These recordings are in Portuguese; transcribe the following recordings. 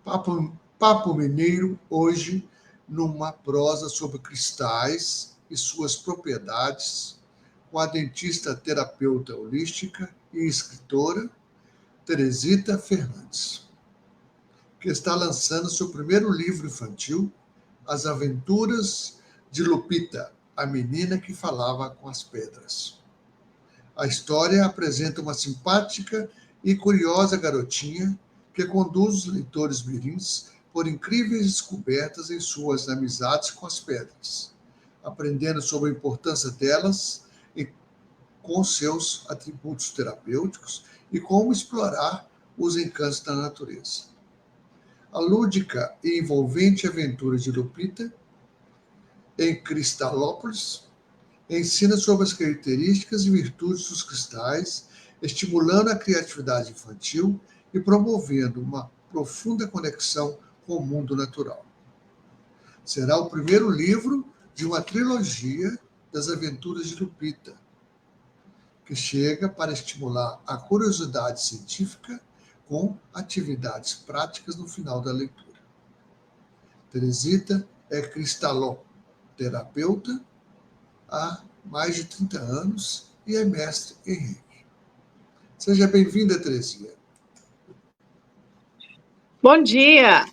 Papo Mineiro, hoje, numa prosa sobre cristais e suas propriedades, com a dentista terapeuta holística e escritora Teresita Fernandes, que está lançando seu primeiro livro infantil, As Aventuras de Lupita, a menina que falava com as pedras. A história apresenta uma simpática e curiosa garotinha que conduz os leitores mirins por incríveis descobertas em suas amizades com as pedras, aprendendo sobre a importância delas e com seus atributos terapêuticos e como explorar os encantos da natureza. A lúdica e envolvente aventura de Lupita em Cristalópolis ensina sobre as características e virtudes dos cristais, estimulando a criatividade infantil e promovendo uma profunda conexão com o mundo natural. Será o primeiro livro de uma trilogia das aventuras de Lupita, que chega para estimular a curiosidade científica com atividades práticas no final da leitura. Teresita é cristaloterapeuta há mais de 30 anos e é mestre em Reiki. Seja bem-vinda, Terezinha. Bom dia!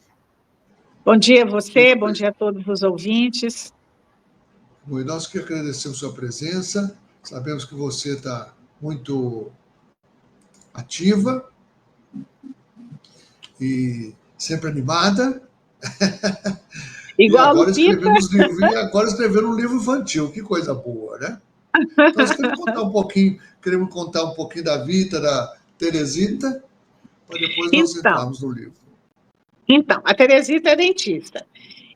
Bom dia a você, bom dia a todos os ouvintes. Bom, e nós que agradecemos sua presença, sabemos que você está muito ativa e sempre animada. Igual agora escrevendo um livro infantil, que coisa boa, né? Então, nós queremos contar um pouquinho da vida da Teresita, para depois nós entrarmos no livro. Então, a Teresita é dentista.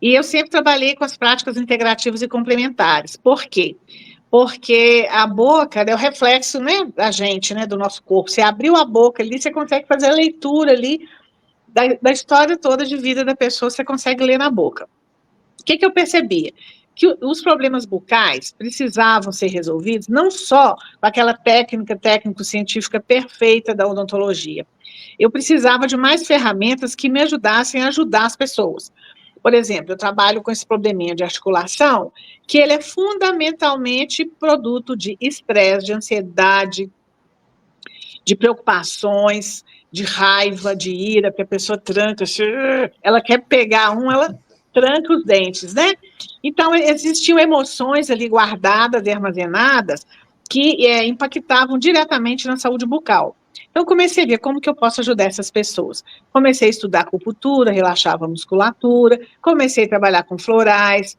E eu sempre trabalhei com as práticas integrativas e complementares. Por quê? Porque a boca é o reflexo, né, da gente, né, do nosso corpo. Você abriu a boca ali, você consegue fazer a leitura ali da história toda de vida da pessoa, você consegue ler na boca. O que eu percebia? Que os problemas bucais precisavam ser resolvidos não só com aquela técnica técnico-científica perfeita da odontologia. Eu precisava de mais ferramentas que me ajudassem a ajudar as pessoas. Por exemplo, eu trabalho com esse probleminha de articulação, que ele é fundamentalmente produto de estresse, de ansiedade, de preocupações, de raiva, de ira, que a pessoa tranca, ela quer pegar ela tranca os dentes, né? Então, existiam emoções ali guardadas e armazenadas que impactavam diretamente na saúde bucal. Então, comecei a ver como que eu posso ajudar essas pessoas. Comecei a estudar acupuntura, relaxava a musculatura, comecei a trabalhar com florais,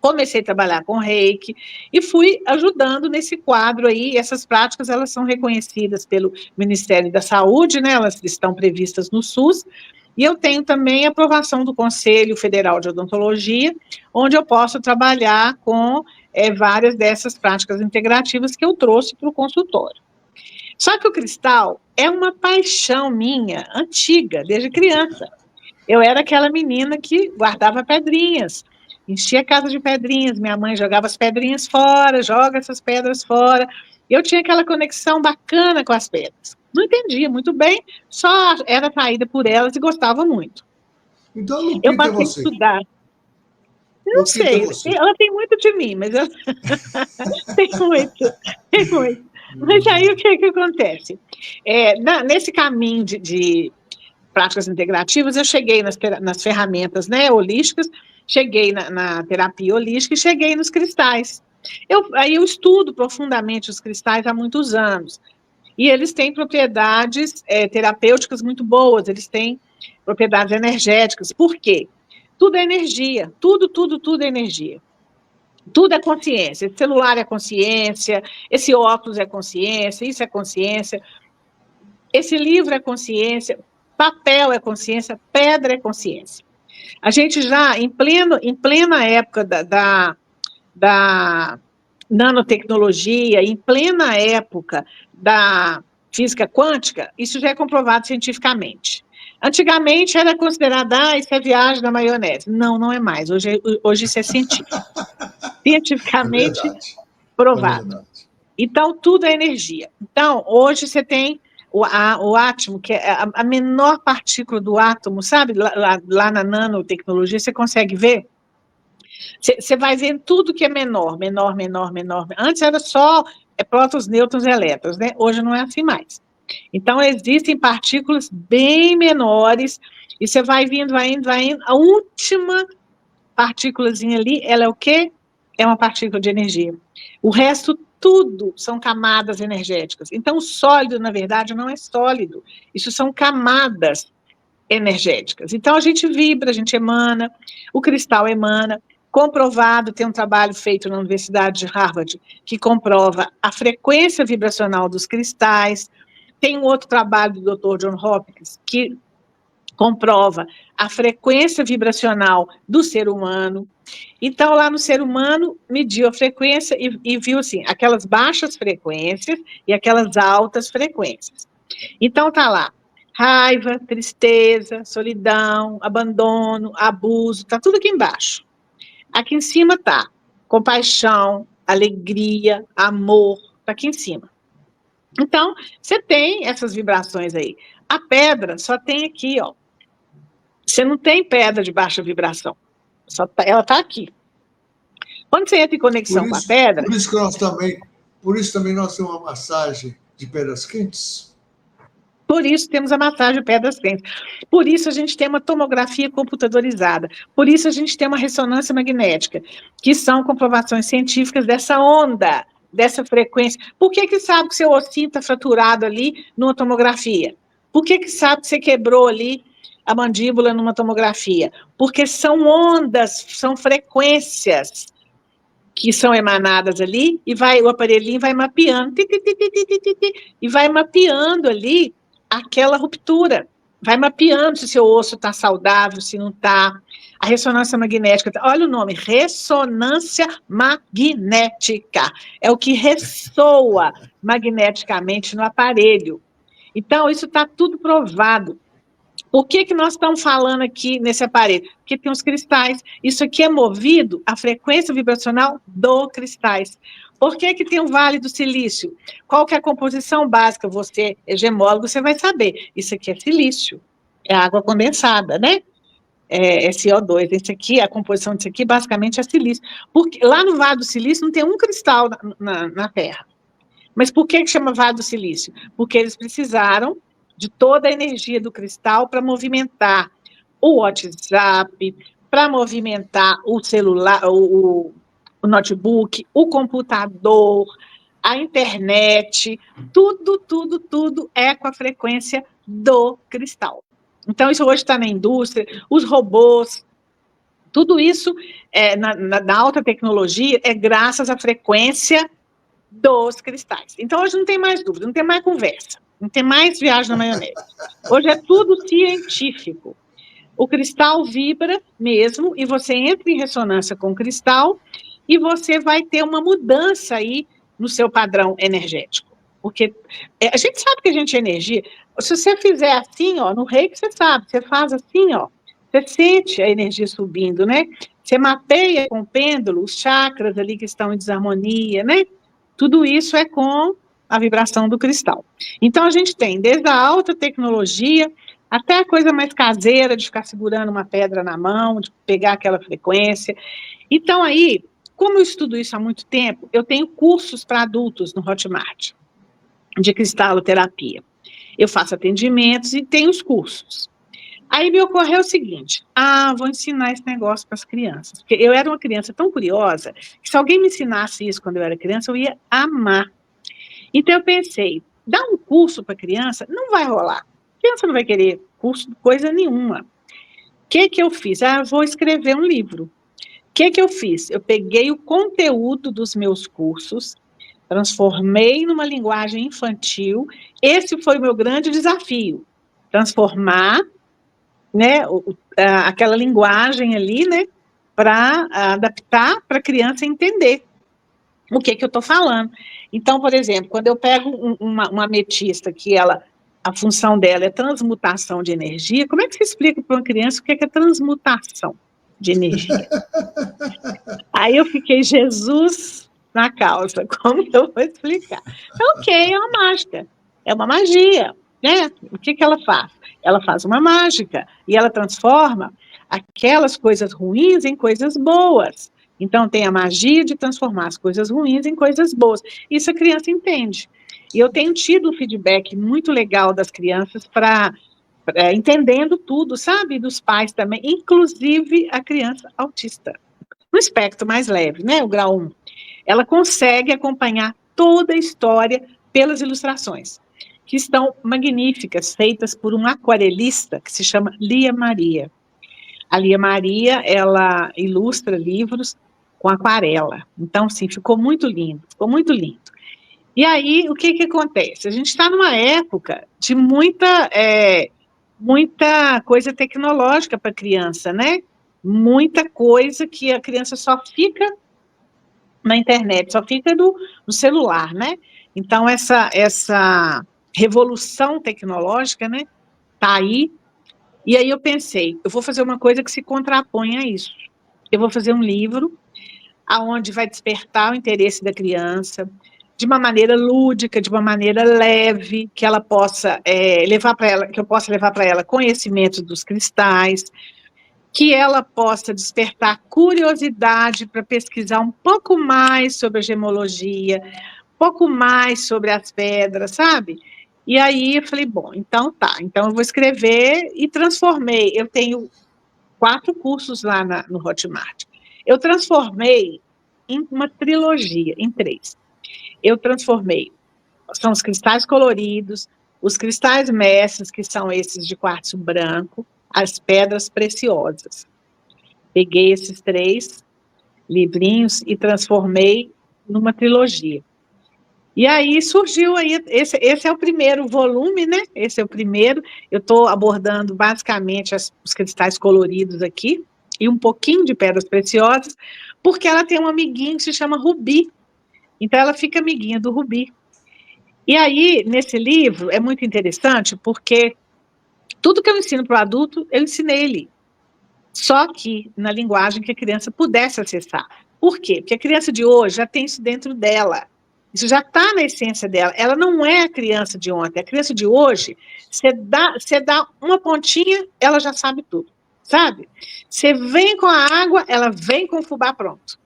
comecei a trabalhar com Reiki e fui ajudando nesse quadro aí. Essas práticas, elas são reconhecidas pelo Ministério da Saúde, né? Elas estão previstas no SUS. E eu tenho também a aprovação do Conselho Federal de Odontologia, onde eu posso trabalhar com várias dessas práticas integrativas que eu trouxe para o consultório. Só que o cristal é uma paixão minha, antiga, desde criança. Eu era aquela menina que guardava pedrinhas, enchia a casa de pedrinhas, minha mãe jogava as pedrinhas fora, joga essas pedras fora. Eu tinha aquela conexão bacana com as pedras. Não entendia muito bem, só era atraída por elas e gostava muito. Então, Lupita, eu passei a estudar. Não sei, ela tem muito de mim, mas ela tem muito. Mas aí o que acontece? Nesse caminho de práticas integrativas, eu cheguei nas ferramentas, né, holísticas, cheguei na terapia holística e cheguei nos cristais. Aí eu estudo profundamente os cristais há muitos anos. E eles têm propriedades terapêuticas muito boas, eles têm propriedades energéticas. Por quê? Tudo é energia, tudo é energia. Tudo é consciência, esse celular é consciência, esse óculos é consciência, isso é consciência, esse livro é consciência, papel é consciência, pedra é consciência. A gente já, em plena época da nanotecnologia, em plena época da física quântica, isso já é comprovado cientificamente. Antigamente era considerado, isso é viagem da maionese. Não é mais. Hoje isso é científico. Cientificamente provado. Então, tudo é energia. Então, hoje você tem o átomo, que é a menor partícula do átomo, sabe? Lá na nanotecnologia, você consegue ver? Você vai ver tudo que é menor. Antes era só prótons, nêutrons e elétrons, né? Hoje não é assim mais. Então, existem partículas bem menores, e você vai indo. A última partículazinha ali, ela é o quê? É uma partícula de energia. O resto, tudo são camadas energéticas. Então, o sólido, na verdade, não é sólido. Isso são camadas energéticas. Então, a gente vibra, a gente emana, o cristal emana. Comprovado, tem um trabalho feito na Universidade de Harvard que comprova a frequência vibracional dos cristais. Tem um outro trabalho do Dr. John Hopkins que comprova a frequência vibracional do ser humano. Então, lá no ser humano, mediu a frequência e viu, assim, aquelas baixas frequências e aquelas altas frequências. Então, tá lá, raiva, tristeza, solidão, abandono, abuso, tá tudo aqui embaixo. Aqui em cima tá compaixão, alegria, amor, tá aqui em cima. Então, você tem essas vibrações aí. A pedra só tem aqui, ó. Você não tem pedra de baixa vibração. Ela está aqui. Quando você entra em conexão com a pedra... Por isso também nós temos uma massagem de pedras quentes? Por isso temos a massagem de pedras quentes. Por isso a gente tem uma tomografia computadorizada. Por isso a gente tem uma ressonância magnética, que são comprovações científicas dessa onda, dessa frequência. Por que sabe que seu ossinho está fraturado ali numa tomografia? Por que sabe que você quebrou ali a mandíbula numa tomografia? Porque são ondas, são frequências que são emanadas ali, e o aparelhinho vai mapeando, e vai mapeando ali aquela ruptura, vai mapeando se seu osso está saudável, se não está. A ressonância magnética, olha o nome, ressonância magnética, é o que ressoa magneticamente no aparelho. Então, isso está tudo provado. Por que nós estamos falando aqui nesse aparelho? Porque tem os cristais. Isso aqui é movido à frequência vibracional dos cristais. Por que tem o Vale do Silício? Qual que é a composição básica? Você, gemólogo, você vai saber. Isso aqui é silício. É água condensada, né? É CO2. Esse aqui, a composição disso aqui, basicamente, é silício. Porque lá no Vale do Silício não tem um cristal na Terra. Mas por que chama Vale do Silício? Porque eles precisaram de toda a energia do cristal para movimentar o WhatsApp, para movimentar o celular, o notebook, o computador, a internet, tudo é com a frequência do cristal. Então, isso hoje está na indústria, os robôs, tudo isso na alta tecnologia é graças à frequência dos cristais. Então, hoje não tem mais dúvida, não tem mais conversa. Não tem mais viagem na maionese. Hoje é tudo científico. O cristal vibra mesmo, e você entra em ressonância com o cristal, e você vai ter uma mudança aí no seu padrão energético. Porque a gente sabe que a gente é energia. Se você fizer assim, ó, no reiki, você sabe, você faz assim, ó, você sente a energia subindo, né? Você mapeia com o pêndulo os chakras ali que estão em desarmonia, né? Tudo isso é com a vibração do cristal. Então, a gente tem desde a alta tecnologia até a coisa mais caseira de ficar segurando uma pedra na mão, de pegar aquela frequência. Então, aí, como eu estudo isso há muito tempo, eu tenho cursos para adultos no Hotmart, de cristaloterapia. Eu faço atendimentos e tenho os cursos. Aí me ocorreu o seguinte, vou ensinar esse negócio para as crianças. Porque eu era uma criança tão curiosa, que se alguém me ensinasse isso quando eu era criança, eu ia amar. Então, eu pensei, dar um curso para criança não vai rolar. A criança não vai querer curso de coisa nenhuma. O que eu fiz? Vou escrever um livro. O que eu fiz? Eu peguei o conteúdo dos meus cursos, transformei numa linguagem infantil. Esse foi o meu grande desafio. Transformar, né, aquela linguagem ali, né, para adaptar para a criança entender o que eu estou falando. Então, por exemplo, quando eu pego uma ametista que a função dela é transmutação de energia, como é que você explica para uma criança o que é transmutação de energia? Aí eu fiquei, Jesus na causa, como eu vou explicar? Então, ok, é uma mágica, é uma magia. né? O que ela faz? Ela faz uma mágica e ela transforma aquelas coisas ruins em coisas boas. Então, tem a magia de transformar as coisas ruins em coisas boas. Isso a criança entende. E eu tenho tido um feedback muito legal das crianças para entendendo tudo, sabe? Dos pais também, inclusive a criança autista. No espectro mais leve, né? O grau 1. Ela consegue acompanhar toda a história pelas ilustrações, que estão magníficas, feitas por um aquarelista que se chama Lia Maria. A Lia Maria, ela ilustra livros com aquarela. Então, sim, ficou muito lindo, ficou muito lindo. E aí, o que acontece? A gente está numa época de muita coisa tecnológica para a criança, né? Muita coisa que a criança só fica na internet, só fica no celular, né? Então, essa revolução tecnológica, né, tá aí. E aí eu pensei, eu vou fazer uma coisa que se contrapõe a isso. Eu vou fazer um livro aonde vai despertar o interesse da criança de uma maneira lúdica, de uma maneira leve, que ela possa levar para ela, que eu possa levar para ela conhecimento dos cristais, que ela possa despertar curiosidade para pesquisar um pouco mais sobre a gemologia, um pouco mais sobre as pedras, sabe? E aí eu falei, bom, então tá, então eu vou escrever e transformei. Eu tenho 4 cursos lá no Hotmart. Eu transformei em uma trilogia, em 3. Eu transformei, são os cristais coloridos, os cristais mestres, que são esses de quartzo branco, as pedras preciosas. Peguei esses 3 livrinhos e transformei numa trilogia. E aí surgiu aí, esse é o primeiro volume, né? Esse é o primeiro. Eu estou abordando basicamente os cristais coloridos aqui e um pouquinho de pedras preciosas, porque ela tem um amiguinho que se chama Rubi. Então ela fica amiguinha do Rubi. E aí, nesse livro, é muito interessante, porque tudo que eu ensino para o adulto, eu ensinei ele. Só que na linguagem que a criança pudesse acessar. Por quê? Porque a criança de hoje já tem isso dentro dela. Isso já está na essência dela. Ela não é a criança de ontem. A criança de hoje, você dá uma pontinha, ela já sabe tudo, sabe? Você vem com a água, ela vem com o fubá pronto.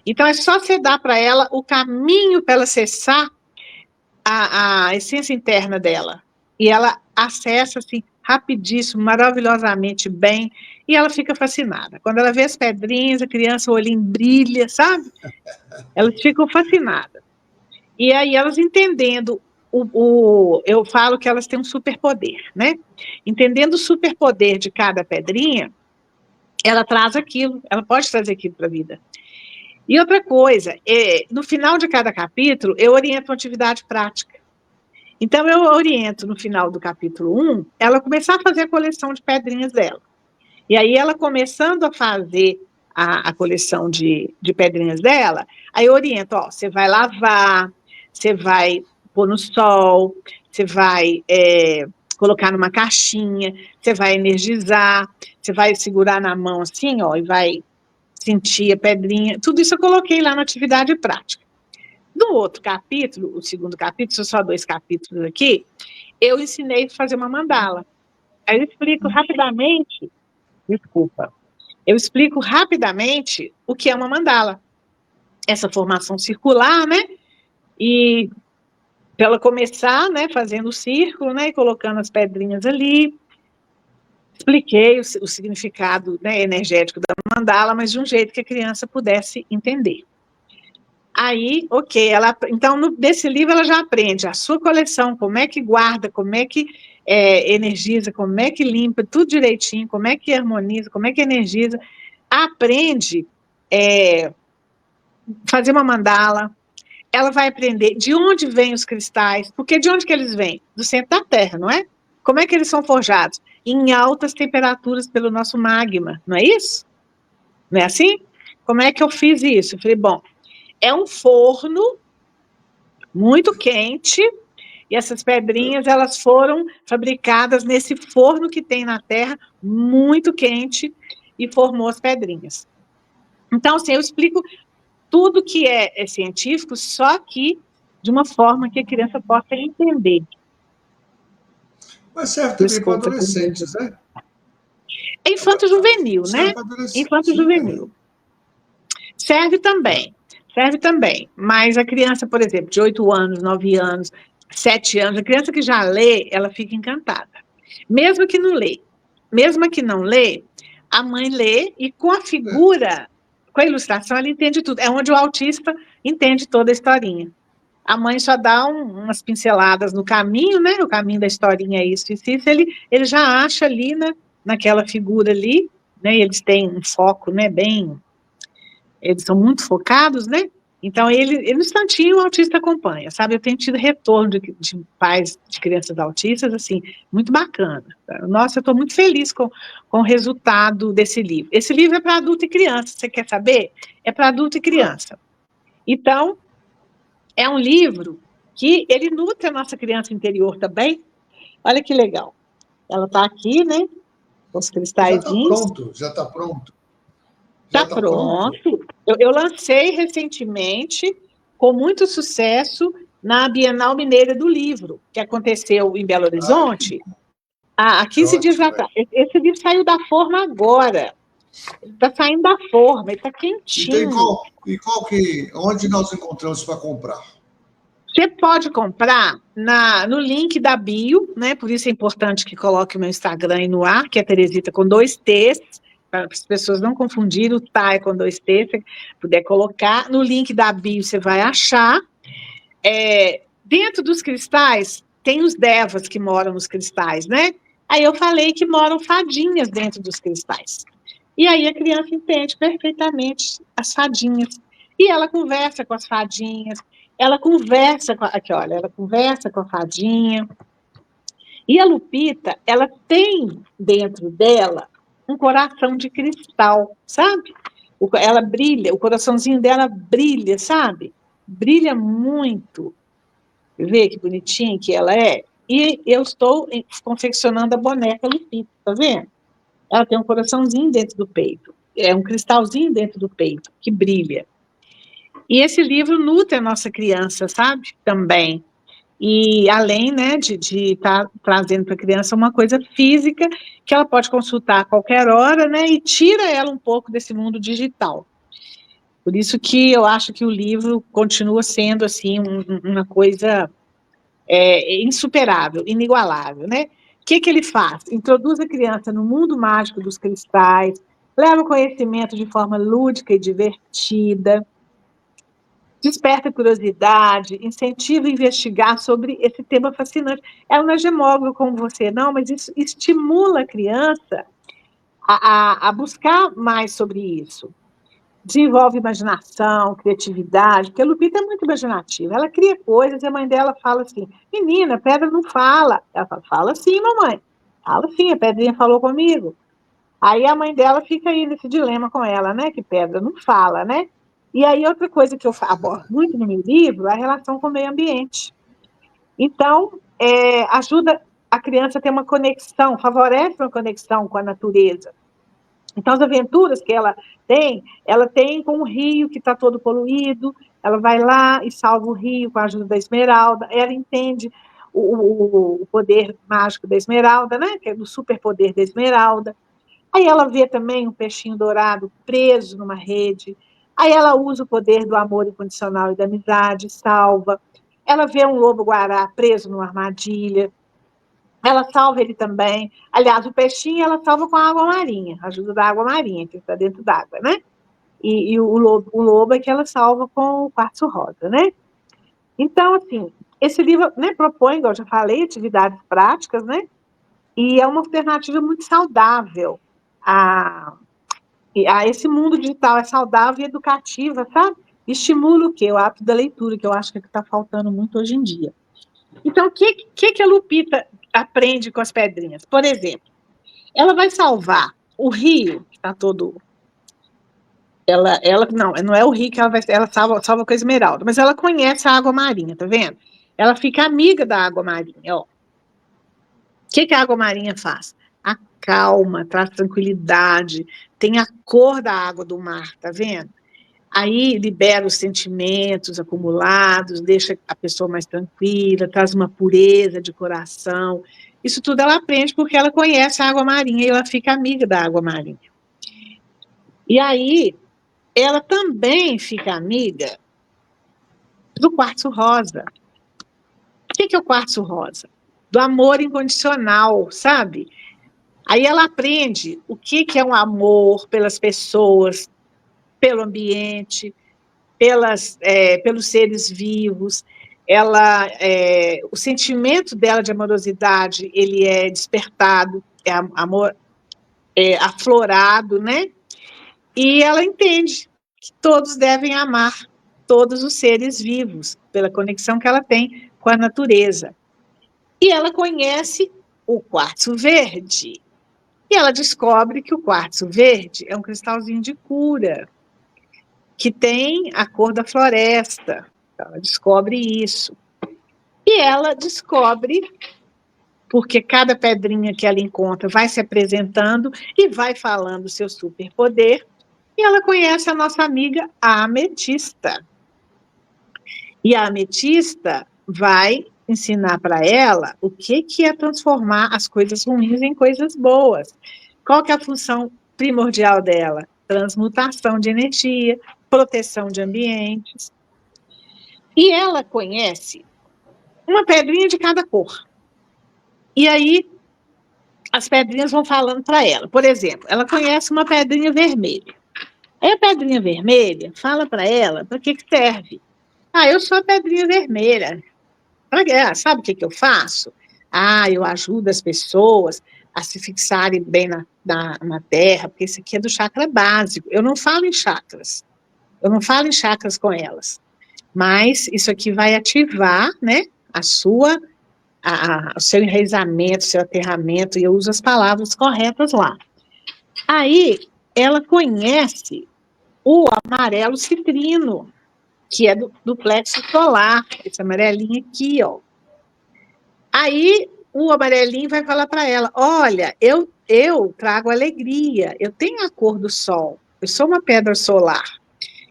Então, é só você dar para ela o caminho para ela acessar a essência interna dela. E ela acessa, assim, rapidíssimo, maravilhosamente bem, e ela fica fascinada. Quando ela vê as pedrinhas, a criança, o olhinho brilha, sabe? Elas ficam fascinadas. E aí elas entendendo, eu falo que elas têm um superpoder, né? Entendendo o superpoder de cada pedrinha, ela traz aquilo, ela pode trazer aquilo para a vida. E outra coisa, no final de cada capítulo, eu oriento uma atividade prática. Então, eu oriento no final do capítulo 1, ela começar a fazer a coleção de pedrinhas dela. E aí, ela começando a fazer a coleção de pedrinhas dela, aí eu oriento, ó, você vai lavar, você vai pôr no sol, você vai colocar numa caixinha, você vai energizar, você vai segurar na mão assim, ó, e vai sentir a pedrinha. Tudo isso eu coloquei lá na atividade prática. No outro capítulo, o segundo capítulo, são só 2 capítulos aqui, eu ensinei a fazer uma mandala. Aí eu explico rapidamente, desculpa, eu explico rapidamente o que é uma mandala. Essa formação circular, né? E para ela começar, né, fazendo o círculo, né, e colocando as pedrinhas ali. Expliquei o significado, né, energético da mandala, mas de um jeito que a criança pudesse entender. Aí, ok, então desse livro ela já aprende a sua coleção, como é que guarda, como é que energiza, como é que limpa, tudo direitinho, como é que harmoniza, como é que energiza, aprende fazer uma mandala, ela vai aprender de onde vêm os cristais, porque de onde que eles vêm? Do centro da Terra, não é? Como é que eles são forjados? Em altas temperaturas pelo nosso magma, não é isso? Não é assim? Como é que eu fiz isso? Eu falei, bom, é um forno muito quente, e essas pedrinhas, elas foram fabricadas nesse forno que tem na Terra, muito quente, e formou as pedrinhas. Então, assim, eu explico tudo que é científico, só que de uma forma que a criança possa entender. Mas serve também para adolescentes, né? É infanto-juvenil, né? Infanto-juvenil. Serve também, mas a criança, por exemplo, de 8 anos, 9 anos, 7 anos, a criança que já lê, ela fica encantada. Mesmo que não lê, a mãe lê e com a figura, com a ilustração, ela entende tudo. É onde o autista entende toda a historinha. A mãe só dá umas pinceladas no caminho, né? O caminho da historinha é isso, ele já acha ali, né, naquela figura ali, né? Eles têm um foco, né, eles são muito focados, né? Então, no instantinho, o autista acompanha, sabe? Eu tenho tido retorno de pais de crianças autistas, assim, muito bacana. Nossa, eu estou muito feliz com o resultado desse livro. Esse livro é para adulto e criança, você quer saber? É para adulto e criança. Então, é um livro que ele nutre a nossa criança interior também. Olha que legal. Ela está aqui, né? Os cristais. Já está pronto. Está pronto. Eu lancei recentemente, com muito sucesso, na Bienal Mineira do Livro, que aconteceu em Belo Horizonte, há 15 dias atrás. Esse livro saiu da forma agora. Ele está saindo da forma, ele está quentinho. Onde nós encontramos para comprar? Você pode comprar no link da bio, né? Por isso é importante que coloque o meu Instagram aí no ar, que é Teresita com 2 T's, para as pessoas não confundirem, o tá é com 2 T's, se puder colocar. No link da bio você vai achar. Dentro dos cristais, tem os devas que moram nos cristais, né? Aí eu falei que moram fadinhas dentro dos cristais. E aí a criança entende perfeitamente as fadinhas. E ela conversa com as fadinhas, ela conversa com a fadinha. E a Lupita, ela tem dentro dela um coração de cristal, sabe? Ela brilha, o coraçãozinho dela brilha, sabe? Brilha muito. Vê que bonitinha que ela é? E eu estou confeccionando a boneca Lupita, tá vendo? Ela tem um coraçãozinho dentro do peito, é um cristalzinho dentro do peito, que brilha. E esse livro nutre a nossa criança, sabe? Também. E além, né, de estar trazendo para a criança uma coisa física que ela pode consultar a qualquer hora, né, e tira ela um pouco desse mundo digital. Por isso que eu acho que o livro continua sendo, assim, uma coisa insuperável, inigualável, né? O que ele faz? Introduz a criança no mundo mágico dos cristais, leva o conhecimento de forma lúdica e divertida, desperta curiosidade, incentiva a investigar sobre esse tema fascinante. Ela não é gemóloga como você, não, mas isso estimula a criança a buscar mais sobre isso. Desenvolve imaginação, criatividade, porque a Lupita é muito imaginativa. Ela cria coisas e a mãe dela fala assim, menina, pedra não fala. Ela fala sim, mamãe. Fala sim, a pedrinha falou comigo. Aí a mãe dela fica aí nesse dilema com ela, né? Que pedra não fala, né? E aí outra coisa que eu abordo muito no meu livro é a relação com o meio ambiente. Então, ajuda a criança a ter uma conexão, favorece uma conexão com a natureza. Então, as aventuras que ela tem com o rio que está todo poluído, ela vai lá e salva o rio com a ajuda da esmeralda, ela entende o poder mágico da esmeralda, né? Que é do superpoder da esmeralda. Aí ela vê também um peixinho dourado preso numa rede, aí ela usa o poder do amor incondicional e da amizade, salva. Ela vê um lobo-guará preso numa armadilha, ela salva ele também. Aliás, o peixinho ela salva com a água marinha, a ajuda da água marinha, que está dentro d'água, né? E o lobo é que ela salva com o quartzo rosa, né? Então, assim, esse livro, né, propõe, igual eu já falei, atividades práticas, né? E é uma alternativa muito saudável a esse mundo digital, é saudável e educativa, sabe? Estimula o quê? O hábito da leitura, que eu acho que está faltando muito hoje em dia. Então, o que a Lupita aprende com as pedrinhas? Por exemplo, ela vai salvar o rio, que está todo... não é o rio que ela salva com a esmeralda, mas ela conhece a água marinha, tá vendo? Ela fica amiga da água marinha, ó. O que a água marinha faz? Acalma, traz tranquilidade, tem a cor da água do mar, tá vendo? Aí libera os sentimentos acumulados, deixa a pessoa mais tranquila, traz uma pureza de coração. Isso tudo ela aprende porque ela conhece a água marinha e ela fica amiga da água marinha. E aí, ela também fica amiga do quartzo rosa. O que é o quartzo rosa? Do amor incondicional, sabe? Aí ela aprende o que é um amor pelas pessoas, pelo ambiente, pelos seres vivos. O sentimento dela de amorosidade, ele é despertado, amor aflorado, né? E ela entende que todos devem amar todos os seres vivos, pela conexão que ela tem com a natureza. E ela conhece o quartzo verde. E ela descobre que o quartzo verde é um cristalzinho de cura, que tem a cor da floresta. Ela descobre isso. E ela descobre, porque cada pedrinha que ela encontra vai se apresentando e vai falando o seu superpoder, e ela conhece a nossa amiga a ametista. E a ametista vai ensinar para ela o que é transformar as coisas ruins em coisas boas. Qual que é a função primordial dela? Transmutação de energia, proteção de ambientes. E ela conhece uma pedrinha de cada cor. E aí, as pedrinhas vão falando para ela. Por exemplo, ela conhece uma pedrinha vermelha. Aí a pedrinha vermelha fala para ela para que serve. Eu sou a pedrinha vermelha. Sabe o que eu faço? Eu ajudo as pessoas a se fixarem bem na terra, porque isso aqui é do chakra básico. Eu não falo em chakras. Eu não falo em chakras com elas. Mas isso aqui vai ativar, né, o seu enraizamento, o seu aterramento, e eu uso as palavras corretas lá. Aí, ela conhece o amarelo citrino, que é do plexo solar, esse amarelinho aqui, ó. Aí, o amarelinho vai falar para ela, olha, eu trago alegria, eu tenho a cor do sol, eu sou uma pedra solar.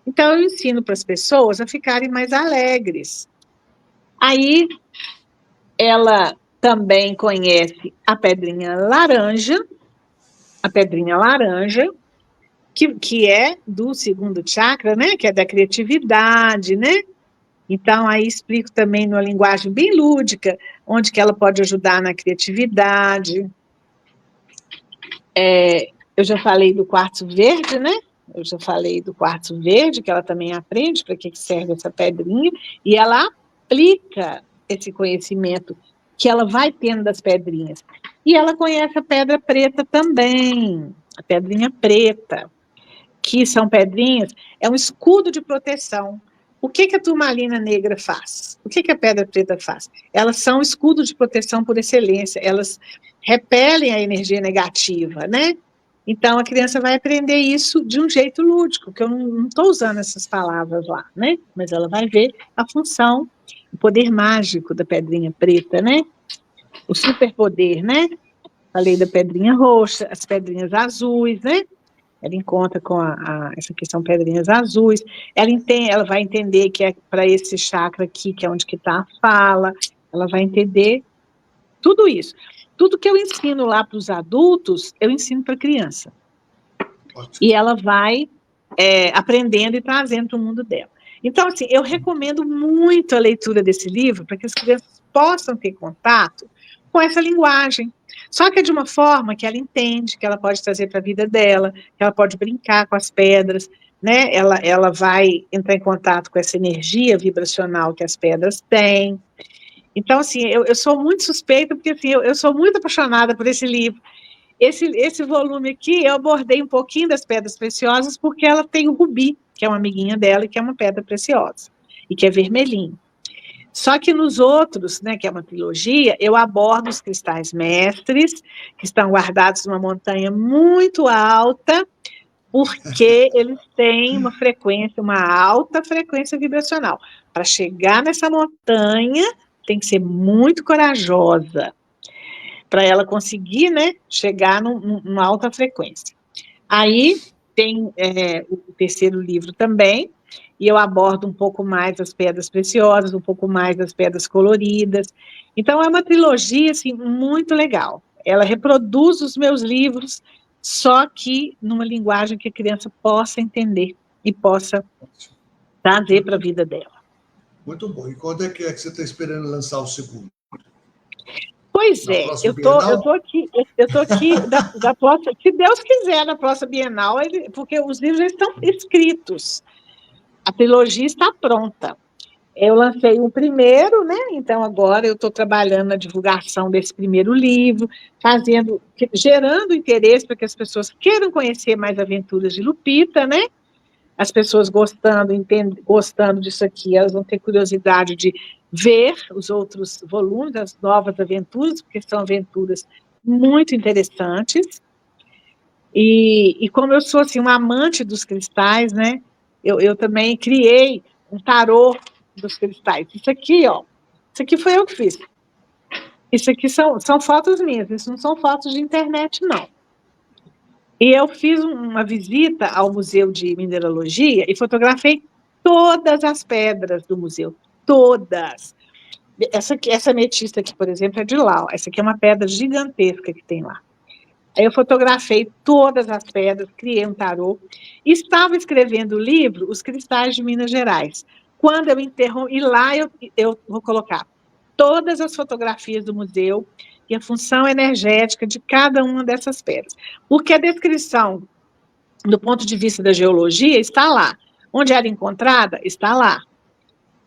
Então, eu ensino para as pessoas a ficarem mais alegres. Aí, ela também conhece a pedrinha laranja, que é do segundo chakra, né? Que é da criatividade, né? Então, aí explico também numa linguagem bem lúdica, onde que ela pode ajudar na criatividade. Eu já falei do quartzo verde, né? Eu já falei do quartzo verde, que ela também aprende para que serve essa pedrinha, e ela aplica esse conhecimento que ela vai tendo das pedrinhas. E ela conhece a pedra preta também, a pedrinha preta, que são pedrinhas, é um escudo de proteção. O que a turmalina negra faz? O que a pedra preta faz? Elas são escudo de proteção por excelência, elas repelem a energia negativa, né? Então, a criança vai aprender isso de um jeito lúdico, que eu não estou usando essas palavras lá, né? Mas ela vai ver a função, o poder mágico da pedrinha preta, né? O superpoder, né? Falei da pedrinha roxa, as pedrinhas azuis, né? Ela encontra com essa questão pedrinhas azuis, ela vai entender que é para esse chakra aqui, que é onde que está a fala, ela vai entender tudo isso. Tudo que eu ensino lá para os adultos, eu ensino para a criança. Ótimo. E ela vai aprendendo e trazendo para o mundo dela. Então, assim, eu recomendo muito a leitura desse livro para que as crianças possam ter contato com essa linguagem. Só que é de uma forma que ela entende, que ela pode trazer para a vida dela, que ela pode brincar com as pedras, né? Ela vai entrar em contato com essa energia vibracional que as pedras têm. Então, assim, eu sou muito suspeita, porque assim, eu sou muito apaixonada por esse livro. Esse volume aqui, eu abordei um pouquinho das pedras preciosas, porque ela tem o rubi, que é uma amiguinha dela, e que é uma pedra preciosa, e que é vermelhinho. Só que nos outros, né, que é uma trilogia, eu abordo os cristais mestres, que estão guardados numa montanha muito alta, porque eles têm uma alta frequência vibracional. Para chegar nessa montanha, tem que ser muito corajosa, para ela conseguir, né, chegar numa alta frequência. Aí, tem o terceiro livro também, e eu abordo um pouco mais as pedras preciosas, um pouco mais das pedras coloridas. Então, é uma trilogia, assim, muito legal. Ela reproduz os meus livros, só que numa linguagem que a criança possa entender e possa trazer para a vida dela. Muito bom. E quando é que você está esperando lançar o segundo? Pois é, eu tô aqui da próxima, se Deus quiser, na próxima Bienal, porque os livros já estão escritos, a trilogia está pronta. Eu lancei o primeiro, né? Então agora eu estou trabalhando na divulgação desse primeiro livro, gerando interesse para que as pessoas queiram conhecer mais aventuras de Lupita, né? As pessoas gostando disso aqui, elas vão ter curiosidade de ver os outros volumes, as novas aventuras, porque são aventuras muito interessantes. E como eu sou assim, uma amante dos cristais, né? Eu também criei um tarô dos cristais. Isso aqui, ó, isso aqui foi eu que fiz. Isso aqui são fotos minhas, isso não são fotos de internet, não. E eu fiz uma visita ao Museu de Mineralogia e fotografei todas as pedras do museu, todas. Essa ametista aqui, por exemplo, é de lá. Essa aqui é uma pedra gigantesca que tem lá. Aí eu fotografei todas as pedras, criei um tarô. Estava escrevendo o livro Os Cristais de Minas Gerais. Quando eu interrompi, e lá eu vou colocar todas as fotografias do museu e a função energética de cada uma dessas pedras. Porque a descrição, do ponto de vista da geologia, está lá. Onde era encontrada, está lá.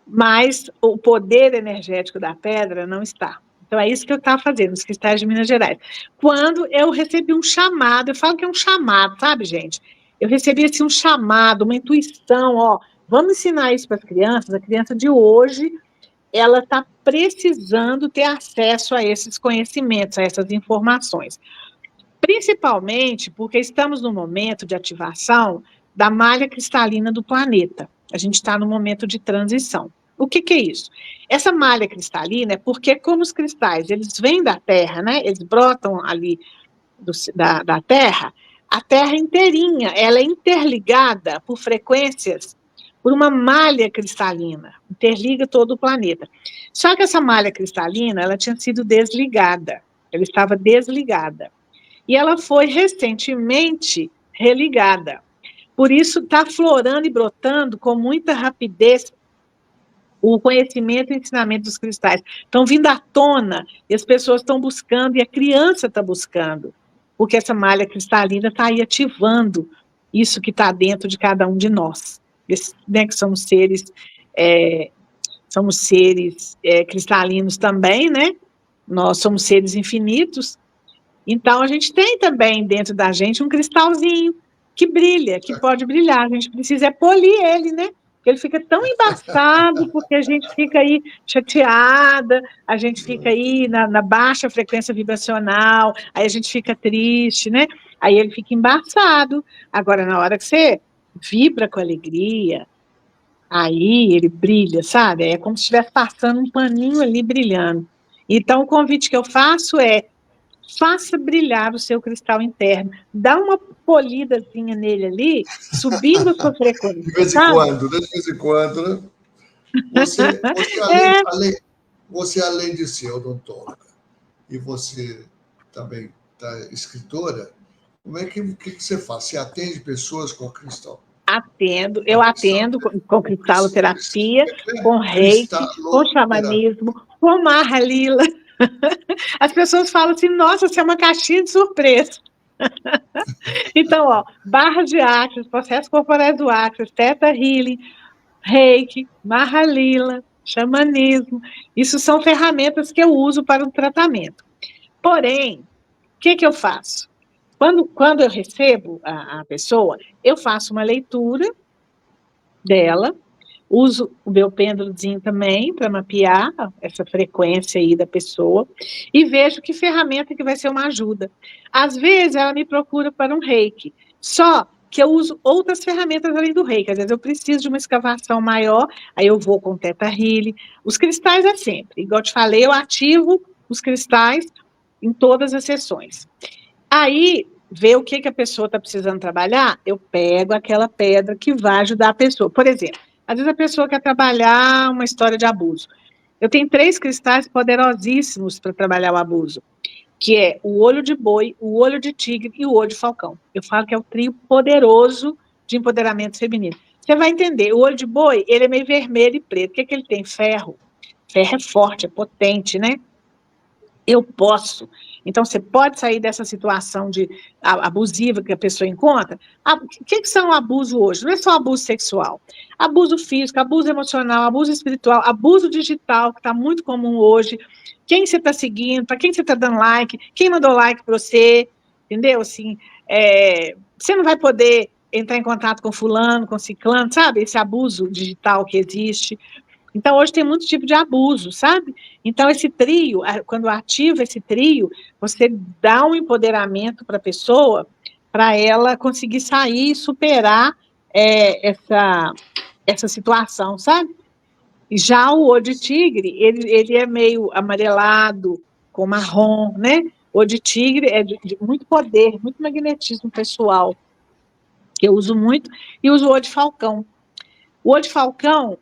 Mas o poder energético da pedra não está. Então, é isso que eu estava fazendo, os cristais de Minas Gerais. Quando eu recebi um chamado, eu falo que é um chamado, sabe, gente? Eu recebi assim, um chamado, uma intuição, ó, vamos ensinar isso para as crianças. A criança de hoje, ela está precisando ter acesso a esses conhecimentos, a essas informações. Principalmente porque estamos no momento de ativação da malha cristalina do planeta. A gente está no momento de transição. O que é isso? Essa malha cristalina é porque, como os cristais, eles vêm da Terra, né? Eles brotam ali da Terra, a Terra inteirinha, ela é interligada por frequências, por uma malha cristalina, interliga todo o planeta. Só que essa malha cristalina, ela tinha sido desligada, ela estava desligada. E ela foi recentemente religada. Por isso está florando e brotando com muita rapidez o conhecimento e o ensinamento dos cristais. Estão vindo à tona, e as pessoas estão buscando, e a criança está buscando, porque essa malha cristalina está aí ativando isso que está dentro de cada um de nós, né, que somos seres cristalinos também, né? Nós somos seres infinitos. Então, a gente tem também dentro da gente um cristalzinho que brilha, que pode brilhar. A gente precisa polir ele, né? Porque ele fica tão embaçado, porque a gente fica aí chateada, a gente fica aí na baixa frequência vibracional, aí a gente fica triste, né? Aí ele fica embaçado. Agora, na hora que você vibra com alegria, aí ele brilha, sabe? É como se estivesse passando um paninho ali brilhando. Então, o convite que eu faço é: faça brilhar o seu cristal interno. Dá uma polidazinha nele ali, subindo a sua frequência. De vez em quando, né? De vez em quando, né? Você, além de ser odontóloga, e você também é escritora, como é que você faz? Você atende pessoas com cristal? Eu atendo com cristaloterapia, com reiki, com xamanismo, com marra lila. As pessoas falam assim: nossa, você é uma caixinha de surpresa. Então, ó, barras de Axis, processos corporais do Axis, Theta Healing, reiki, marra lila, xamanismo, isso são ferramentas que eu uso para o tratamento. Porém, o que eu faço? Quando eu recebo a pessoa, eu faço uma leitura dela, uso o meu pêndulozinho também para mapear essa frequência aí da pessoa e vejo que ferramenta que vai ser uma ajuda. Às vezes ela me procura para um reiki, só que eu uso outras ferramentas além do reiki. Às vezes eu preciso de uma escavação maior, aí eu vou com o Theta Healing. Os cristais é sempre, igual eu te falei, eu ativo os cristais em todas as sessões. Aí ver o que a pessoa está precisando trabalhar, eu pego aquela pedra que vai ajudar a pessoa. Por exemplo, às vezes a pessoa quer trabalhar uma história de abuso. Eu tenho 3 cristais poderosíssimos para trabalhar o abuso, que é o olho de boi, o olho de tigre e o olho de falcão. Eu falo que é o trio poderoso de empoderamento feminino. Você vai entender, o olho de boi, ele é meio vermelho e preto. O que ele tem? Ferro. Ferro é forte, é potente, né? Eu posso. Então, você pode sair dessa situação abusiva que a pessoa encontra. O que são abuso hoje? Não é só abuso sexual. Abuso físico, abuso emocional, abuso espiritual, abuso digital, que está muito comum hoje. Quem você está seguindo, para quem você está dando like, quem mandou like para você, entendeu? Assim, você não vai poder entrar em contato com fulano, com ciclano, sabe? Esse abuso digital que existe. Então, hoje tem muito tipo de abuso, sabe? Então, esse trio, quando ativa esse trio, você dá um empoderamento para a pessoa, para ela conseguir sair e superar essa situação, sabe? Já o olho de tigre, ele é meio amarelado, com marrom, né? O olho de tigre é de muito poder, muito magnetismo pessoal, que eu uso muito, e uso o olho de falcão. O olho de falcão,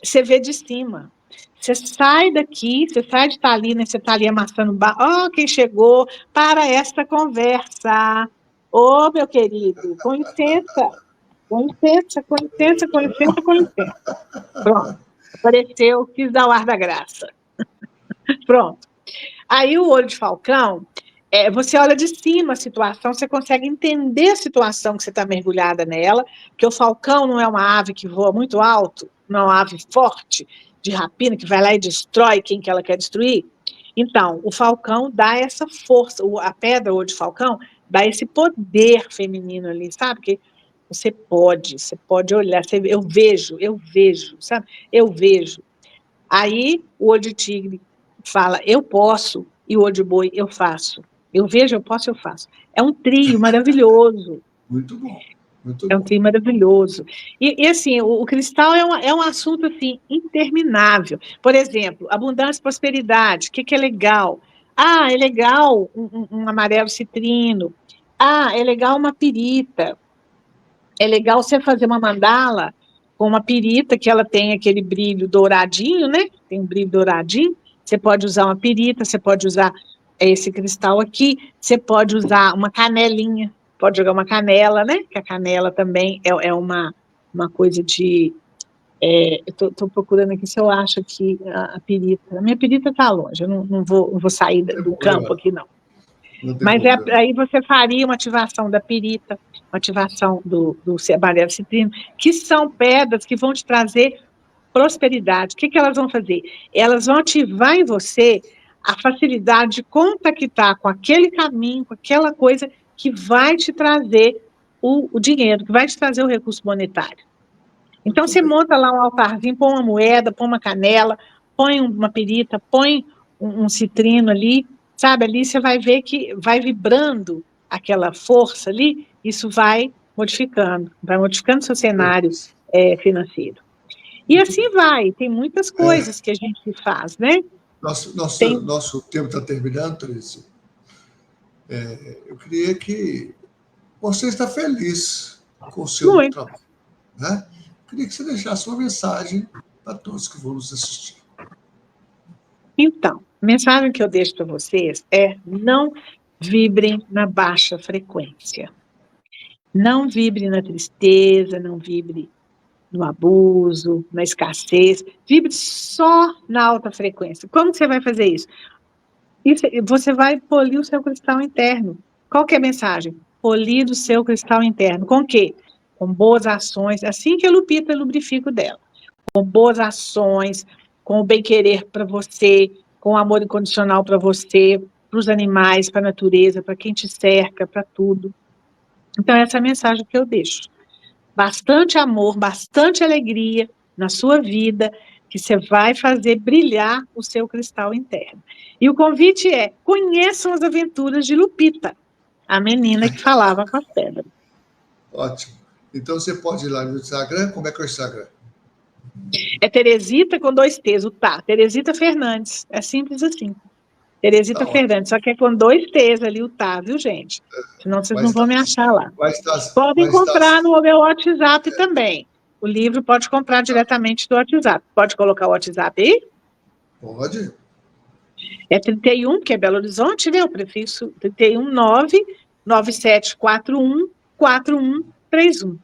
você vê de cima. Você sai daqui, você sai de estar ali, né? Você está ali amassando barro. Oh, quem chegou para esta conversa? Ô, meu querido, com licença. Com licença, com licença, com licença, com licença. Pronto. Apareceu, quis dar o ar da graça. Pronto. Aí o olho de falcão, você olha de cima a situação, você consegue entender a situação que você está mergulhada nela, porque o falcão não é uma ave que voa muito alto, não é uma ave forte, de rapina, que vai lá e destrói quem que ela quer destruir. Então, o falcão dá essa força, a pedra, o olho de falcão, dá esse poder feminino ali, sabe? Que você pode olhar, eu vejo, sabe? Eu vejo. Aí, o olho de tigre fala, eu posso, e o olho de boi, eu faço. Eu vejo, eu posso, eu faço. É um trio maravilhoso. Muito bom, muito É um bom. trio maravilhoso. E assim, o cristal é um assunto, assim, interminável. Por exemplo, abundância e prosperidade, o que é legal? Ah, é legal um amarelo citrino. Ah, é legal uma pirita. É legal você fazer uma mandala com uma pirita que ela tem aquele brilho douradinho, né? Tem um brilho douradinho. Você pode usar uma pirita, você pode usar esse cristal aqui, você pode usar uma canelinha, pode jogar uma canela, né? Que a canela também é uma coisa de... eu estou procurando aqui se eu acho aqui a pirita. A minha pirita está longe, eu não vou sair do campo aqui, não. Mas aí você faria uma ativação da pirita, uma ativação do amarelo citrino, que são pedras que vão te trazer prosperidade. O que elas vão fazer? Elas vão ativar em você a facilidade de contactar com aquele caminho, com aquela coisa que vai te trazer o dinheiro, que vai te trazer o recurso monetário. Então, você monta lá um altarzinho, põe uma moeda, põe uma canela, põe uma pirita, põe um citrino ali, sabe? Ali você vai ver que vai vibrando aquela força ali, isso vai modificando seu cenário financeiro. E assim vai, tem muitas coisas que a gente faz, né? Nosso tempo está terminando, Teresa. Eu queria que você está feliz com o seu trabalho, né? Eu queria que você deixasse uma mensagem para todos que vão nos assistir. Então, a mensagem que eu deixo para vocês é: não vibrem na baixa frequência. Não vibre na tristeza, não vibre no abuso, na escassez. Vibre só na alta frequência. Como que você vai fazer isso? Você vai polir o seu cristal interno. Qual que é a mensagem? Polir o seu cristal interno. Com o quê? Com boas ações, assim que a Lupita lubrifica o dela. Com boas ações, com o bem-querer para você, com o amor incondicional para você, para os animais, para a natureza, para quem te cerca, para tudo. Então, essa é a mensagem que eu deixo. Bastante amor, bastante alegria na sua vida, que você vai fazer brilhar o seu cristal interno. E o convite é: conheçam as aventuras de Lupita, a menina que falava com as pedras. Ótimo. Então, você pode ir lá no Instagram. Como é que é o Instagram? É Teresita com 2 T's, o tá. Teresita Fernandes. É simples assim. Teresita Tá ótimo. Fernandes, só que é com 2 T's ali o tá, viu, gente? Senão vocês Vai não estar, vão me achar lá. Pode vai estar, encontrar no meu WhatsApp também. O livro pode comprar diretamente do WhatsApp. Pode colocar o WhatsApp aí? pode. É 31, que é Belo Horizonte, né? O prefixo 319-9741-4131.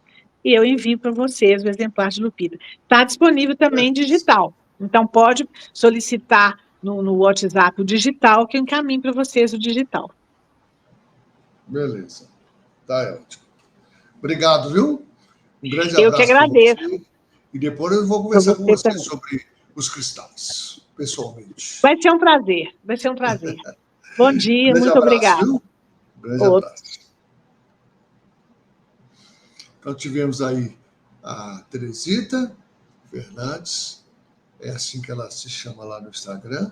E eu envio para vocês o exemplar de Lupita. Está disponível também digital. Então, pode solicitar no WhatsApp o digital, que eu encaminho para vocês o digital. Beleza. Tá ótimo. Obrigado, viu? Um grande Eu que abraço para agradeço. você. E depois eu vou Para conversar com você você também. sobre os cristais, pessoalmente. Vai ser um prazer. Vai ser um prazer. Bom dia, Grande muito abraço, obrigada. viu? Grande Outro. abraço. Então, tivemos aí a Teresita Fernandes, é assim que ela se chama lá no Instagram,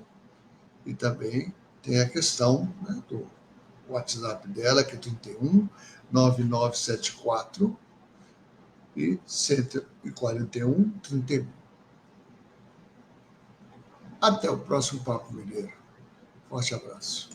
e também tem a questão, né, do WhatsApp dela, que é 31 9974 e 141 31. Até o próximo Papo Mineiro. Forte abraço.